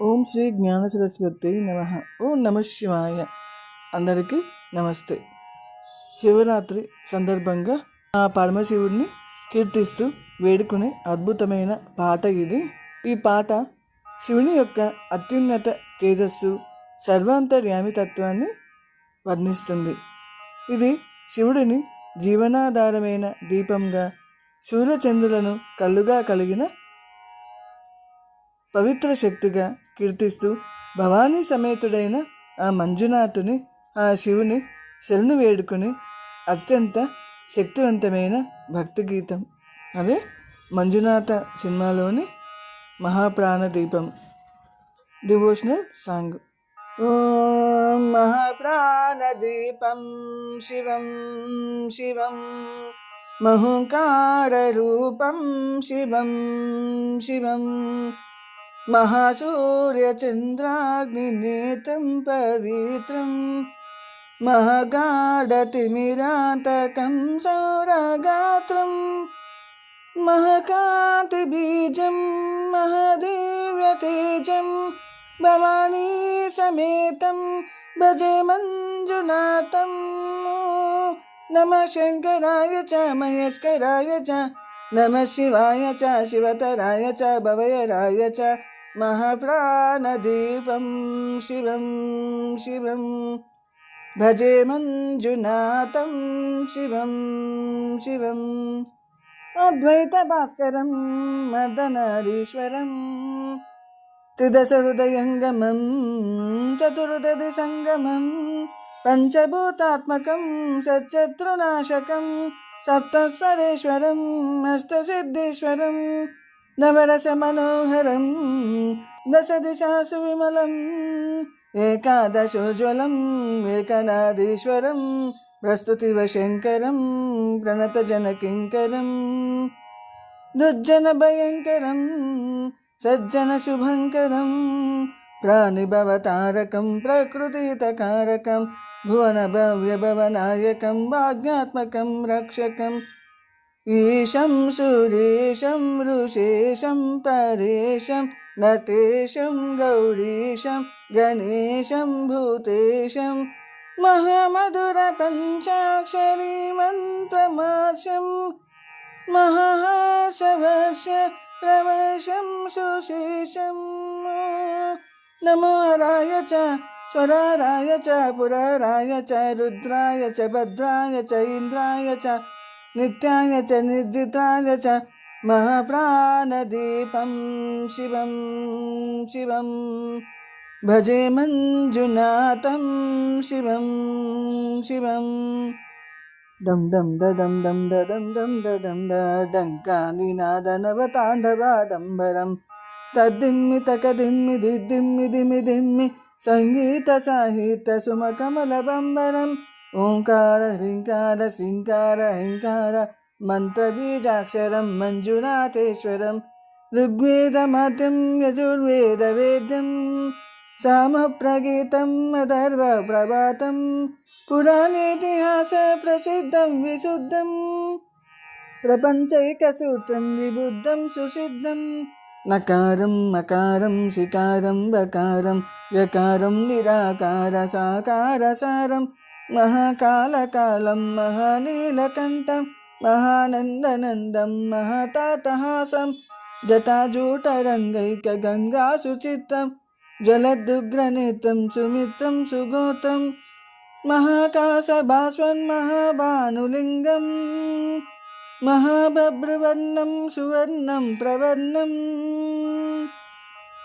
ఓం శ్రీ జ్ఞాన సరస్వతి నమః. ఓం నమ శివాయ. అందరికీ నమస్తే. శివరాత్రి సందర్భంగా ఆ పరమశివుడిని కీర్తిస్తూ వేడుకునే అద్భుతమైన పాట ఇది. ఈ పాట శివుని యొక్క అత్యున్నత తేజస్సు, సర్వాంతర్యామి తత్వాన్ని వర్ణిస్తుంది. ఇది శివుడిని జీవనాధారమైన దీపంగా, సూర్యచంద్రులను కళ్ళుగా కలిగిన పవిత్ర శక్తిగా కీర్తిస్తూ భవానీ సమేతుడైన ఆ మంజునాథుని, ఆ శివుని శరణు వేడుకుని అత్యంత శక్తివంతమైన భక్తి గీతం. అదే మంజునాథ సినిమాలోని మహాప్రాణ దీపం డివోషనల్ సాంగ్. ఓం మహాప్రాణ దీపం శివం శివం మహోంకార రూపం శివం శివం మహాసూర్యచంద్రాగ్నినేత్రం పవిత్రం మహాగాఢతిమిరాంతకం సౌరగాత్రం మహాకాంతిబీజం మహాదివ్యతేజం భవానీ సమేతం భజే మంజునాథం. నమః శంకరాయ చ మహేశ్వరాయ చ నమః శివాయ చ శివతరాయ చ భవయరాయ చ మహాప్రాణదీపం శివం శివం భజే మంజునాథం శివం శివం. అద్వైత భాస్కరం మదనారీశ్వరం త్రిదశ హృదయంగమం చతుర్దశి సంగమం పంచభూతాత్మకం సచ్చత్రునాశకం సప్తస్వరేశ్వరం అష్టసిద్ధేశ్వరం నవరస మనోహరం దశ దిశాసు విమలం ఏకాదశోజ్వలం ఏకనాదీశ్వరం ప్రస్తుతివ శంకరం ప్రణత జనకింకరం దుర్జన భయంకరం సజ్జన శుభంకరం ప్రాణిభవతారకం ప్రకృతిహితకారకం భువన భవ్య భవనాయకం భాగ్యాత్మకం రక్షకం ఈశం సురేశం ఋషేశం పరేశం నటేశం గౌరీశం గణేశం భూతేశం మహామధుర పంచాక్షరీ మంత్రమార్షం మహాహర్షవర్ష ప్రవర్షం సుశేషం. నమో హరాయ చ స్వరారాయ చ పురారాయ చ రుద్రాయ చ భద్రాయ చ ఇంద్రాయ చ నిత్యాయ చ నిర్జితాయ చ మహాప్రాణదీపం శివం శివం భజే మంజునాథం శివం శివం. డం డం దడం డం దడం డం దడం డంకానినాదనవతాండవాడంబరం తద్దిమ్మి తకదిమ్మి దిద్దిమ్మి దిమి దిమ్మి సంగీత సాహిత్య సుమకమల బంబరం ఓంకార హ్రీంకార శ్రీంకార హ్రీంకార మంత్రబీజాక్షరం మంజునాథేశ్వరం ఋగ్వేదమద్యం యజుర్వేద వేద్యం సామప్రగీతం అథర్వ ప్రభాతం పురాణేతిహాస ప్రసిద్ధం విశుద్ధం ప్రపంచైకసూత్రం విబుద్ధం సుసిద్ధం నకారం మకారం శికారం బకారం యకారం నిరాకార సాకార సారం మహాకాలకాలం మహానీలకంఠం మహానందనందం మహాతాతహాసం జటాజూటరంగైక గంగా సుచిత్రం జలదుగ్రనేత్రం సుమిత్రం సుగోత్రం మహాకాశభాస్వన్ మహాభానులింగం మహాభ్రవర్ణం సువర్ణం ప్రవర్ణం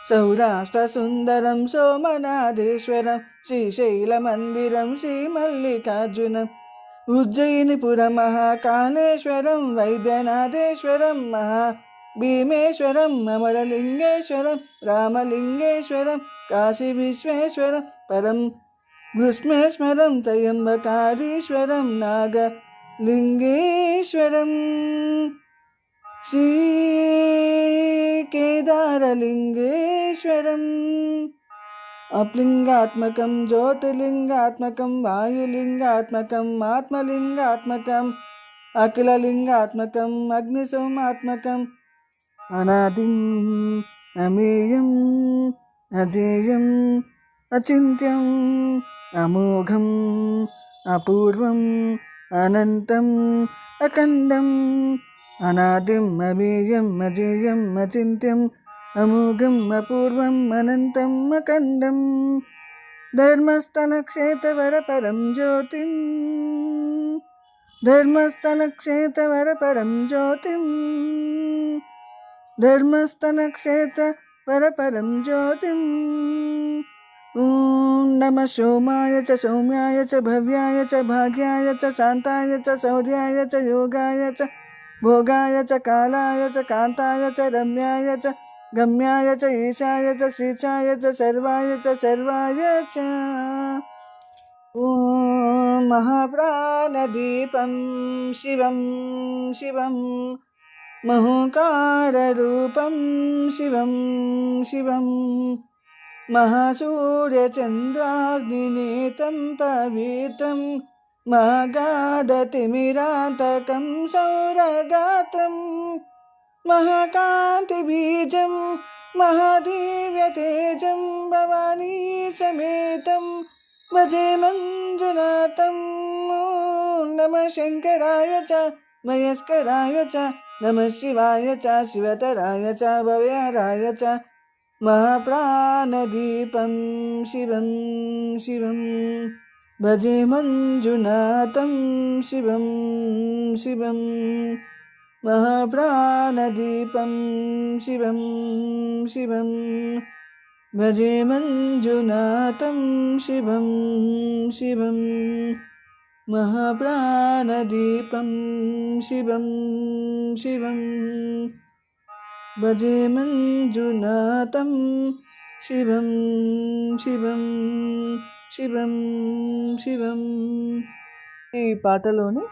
సౌరాష్ట్రసుందరం సోమనాథేశ్వరం శ్రీశైలమందిరం శ్రీమల్లికార్జునం ఉజ్జయినిపురం మహాకాళేశ్వరం వైద్యనాథేశ్వరం మహాభీమేశ్వరం అమరలింగేశ్వరం రామలింగేశ్వరం కాశీ విశ్వేశ్వరం పరం భృష్మేశ్వరం త్రయంబకారీశ్వరం నాగలింగేశ్వరం శ్రీకేదారలింగేశ్వరం అప్లింగాత్మకం జ్యోతిర్లింగాత్మకం వాయులింగాత్మకం ఆత్మలింగాత్మకం అఖిలలింగాత్మకం అగ్నిసోమాత్మకం అనాదిం అమేయం అజేయం అచింత్యం అమోఘం అపూర్వం అనంతం అఖండం అనాదిం అమేయం అజేయం అచింత్యం అమోఘం అపూర్వం అనంతం అఖండం ధర్మస్థలక్షేత్రవరపరం జ్యోతిం ధర్మస్థలక్షేత్రవరపరం జ్యోతిం ధర్మస్థలక్షేత్రవరపరం జ్యోతిం ఓం నమ సోమాయ చ సౌమ్యాయ చ భవ్యాయ చ భాగ్యాయ చ శాంతాయ చ శౌర్యాయ చ యోగాయ చ భోగాయ చ కాలాయ చ కాంతాయ చ రమ్యాయ చ గమ్యాయ చ ఈశాయ చ శ్రీచాయ చ సర్వాయ చ సర్వాయ చ ఓం మహాప్రాణదీపం శివం శివం మహోకారరూపం శివం శివం మహాసూర్యచంద్రాగ్నినేతం పవిత్రం మహాగాఢతిమిరాంతకం సౌరగాత్రం మహాకాంతిబీజం మహాదివ్యతేజం భవానీ సమేతం భజే మంజునాథం నమ శంకరాయ చ మయస్కరాయ చ నమ శివాయ చ శివతరాయ చ భవ్యరాయ చ మహాప్రాణదీపం శివం శివం భజే మంజునాథం శివం శివం మహాప్రాణదీపం శివం శివం భజే మంజునాథం శివం శివం మహాప్రాణదీపం శివం శివం భజే మంజునాథం శివం శివం శివం శివం. ఈ పాటలోని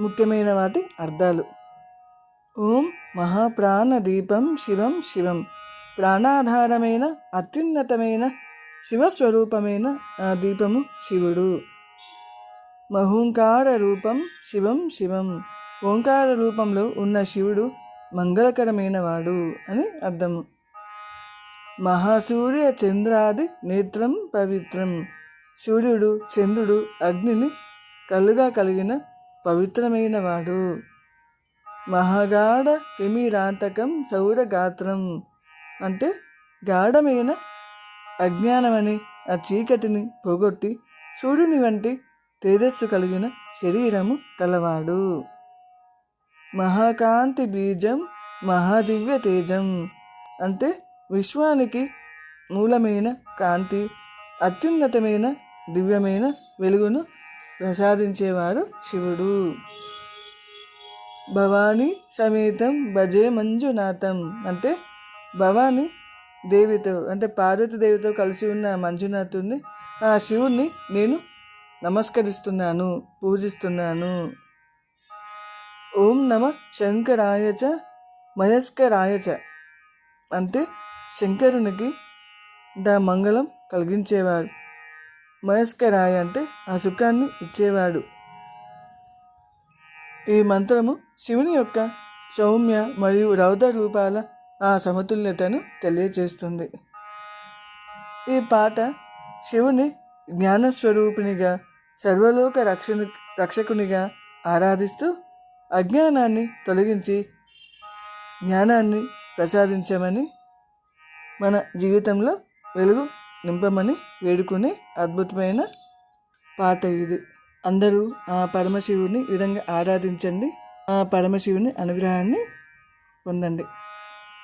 ముఖ్యమైన వాటి అర్థాలు. ఓం మహాప్రాణదీపం శివం శివం, ప్రాణాధారమైన అత్యున్నతమైన శివస్వరూపమైన ఆ దీపము శివుడు. మహోంకార రూపం శివం శివం, ఓంకార రూపంలో ఉన్న శివుడు మంగళకరమైన వాడు అని అర్థము. మహాసూర్య చంద్రాది నేత్రం పవిత్రం, సూర్యుడు చంద్రుడు అగ్నిని కలుగా కలిగిన పవిత్రమైన వాడు. మహాగాఢ తిమిరాంతకం సౌరగాత్రం, అంటే గాఢమైన అజ్ఞానమని ఆ చీకటిని పోగొట్టి సూర్యుని వంటి తేజస్సు కలిగిన శరీరము కలవాడు. మహాకాంతి బీజం మహాదివ్య తేజం, అంటే విశ్వానికి మూలమైన కాంతి, అత్యున్నతమైన దివ్యమైన వెలుగును ప్రసాదించేవారు శివుడు. భవానీ సమేతం భజే మంజునాథం, అంటే భవానీ దేవితో అంటే పార్వతి దేవితో కలిసి ఉన్న మంజునాథుని ఆ శివుణ్ణి నేను నమస్కరిస్తున్నాను, పూజిస్తున్నాను. ఓం నమ శంకరాయ చ మయస్కరాయ చ, అంటే శంకరునికి మంగళం కలిగించేవాడు. మయస్కరాయ అంటే ఆ సుఖాన్ని ఇచ్చేవాడు. ఈ మంత్రము శివుని యొక్క సౌమ్య మరియు రౌద్ర రూపాల ఆ సమతుల్యతను తెలియచేస్తుంది. ఈ పాట శివుని జ్ఞానస్వరూపినిగా సర్వలోక రక్షకునిగా ఆరాధిస్తూ అజ్ఞానాన్ని తొలగించి జ్ఞానాన్ని ప్రసాదించమని, మన జీవితంలో వెలుగు నింపమని వేడుకునే అద్భుతమైన పాట ఇది. అందరూ ఆ పరమశివుని ఈ విధంగా ఆరాధించండి, ఆ పరమశివుని అనుగ్రహాన్ని పొందండి.